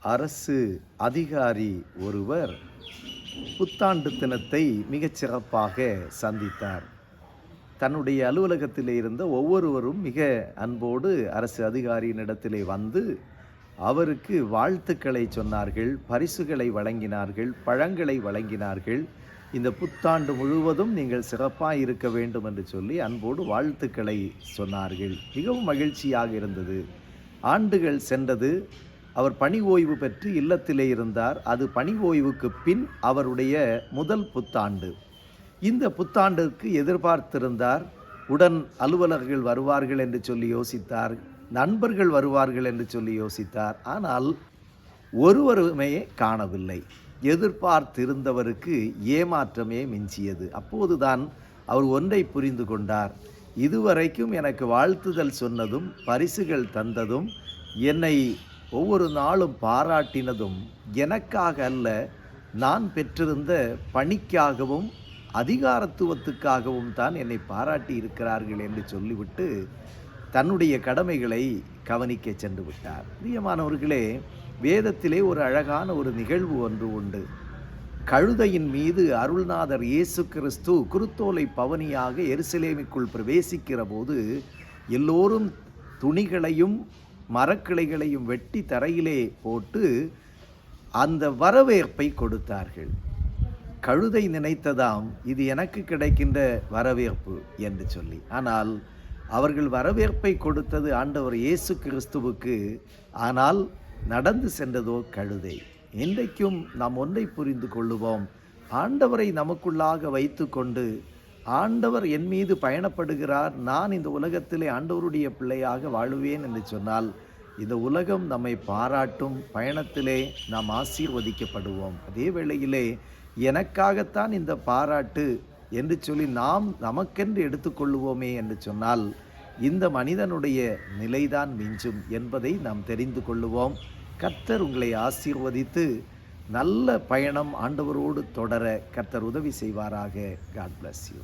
அரசு அதிகாரி ஒருவர் புத்தாண்டு தினத்தை மிகச் சிறப்பாக சந்தித்தார். தன்னுடைய அலுவலகத்திலே இருந்த ஒவ்வொருவரும் மிக அன்போடு அரசு அதிகாரியினிடத்திலே வந்து அவருக்கு வாழ்த்துக்களை சொன்னார்கள், பரிசுகளை வழங்கினார்கள், பழங்களை வழங்கினார்கள். இந்த புத்தாண்டு முழுவதும் நீங்கள் சிறப்பாக இருக்க வேண்டும் என்று சொல்லி அன்போடு வாழ்த்துக்களை சொன்னார்கள். மிகவும் மகிழ்ச்சியாக இருந்தது. ஆண்டுகள் சென்றது. அவர் பணி ஓய்வு பெற்று இல்லத்திலே இருந்தார். அது பணி ஓய்வுக்கு பின் அவருடைய முதல் புத்தாண்டு. இந்த புத்தாண்டுக்கு எதிர்பார்த்திருந்தார். உடன் அலுவலர்கள் வருவார்கள் என்று சொல்லி யோசித்தார். நண்பர்கள் வருவார்கள் என்று சொல்லி யோசித்தார். ஆனால் ஒருவருமே காணவில்லை. எதிர்பார்த்திருந்தவருக்கு ஏமாற்றமே மிஞ்சியது. அப்போதுதான் அவர் ஒன்றை புரிந்து கொண்டார். இதுவரைக்கும் எனக்கு வாழ்த்துதல் சொன்னதும் பரிசுகள் தந்ததும் என்னை ஒவ்வொரு நாளும் பாராட்டினதும் எனக்காக அல்ல, நான் பெற்றிருந்த பணிக்காகவும் அதிகாரத்துவத்துக்காகவும் தான் என்னை பாராட்டி இருக்கிறார்கள் என்று சொல்லிவிட்டு தன்னுடைய கடமைகளை கவனிக்க சென்று விட்டார். பிரியமானவர்களே, வேதத்திலே ஒரு அழகான ஒரு நிகழ்வு ஒன்று உண்டு. கழுதையின் மீது அருள்நாதர் இயேசு கிறிஸ்து குருத்தோலை பவனியாக எருசலேமுக்குள் பிரவேசிக்கிற போது எல்லோரும் துணிகளையும் மரக்கிளைகளையும் வெட்டி தரையிலே போட்டு அந்த வரவேற்பை கொடுத்தார்கள். கழுதை நினைத்ததாம், இது எனக்கு கிடைக்கின்ற வரவேற்பு என்று சொல்லி. ஆனால் அவர்கள் வரவேற்பை கொடுத்தது ஆண்டவர் இயேசு கிறிஸ்துவுக்கு. ஆனால் நடந்து சென்றதோ கழுதை. இன்றைக்கும் நாம் ஒன்றை புரிந்து கொள்ளுவோம். ஆண்டவரை நமக்குள்ளாக வைத்து கொண்டு ஆண்டவர் என் மீது பயணப்படுகிறார், நான் இந்த உலகத்திலே ஆண்டவருடைய பிள்ளையாக வாழுவேன் என்று சொன்னால் இந்த உலகம் நம்மை பாராட்டும். பயணத்திலே நாம் ஆசீர்வதிக்கப்படுவோம். அதே வேளையிலே எனக்காகத்தான் இந்த பாராட்டு என்று சொல்லி நாம் நமக்கென்று எடுத்துக்கொள்ளுவோமே என்று சொன்னால் இந்த மனிதனுடைய நிலைதான் மிஞ்சும் என்பதை நாம் தெரிந்து கொள்ளுவோம். கர்த்தர் உங்களை ஆசீர்வதித்து நல்ல பயணம் ஆண்டவரோடு தொடர கர்த்தர் உதவி செய்வாராக. God bless you.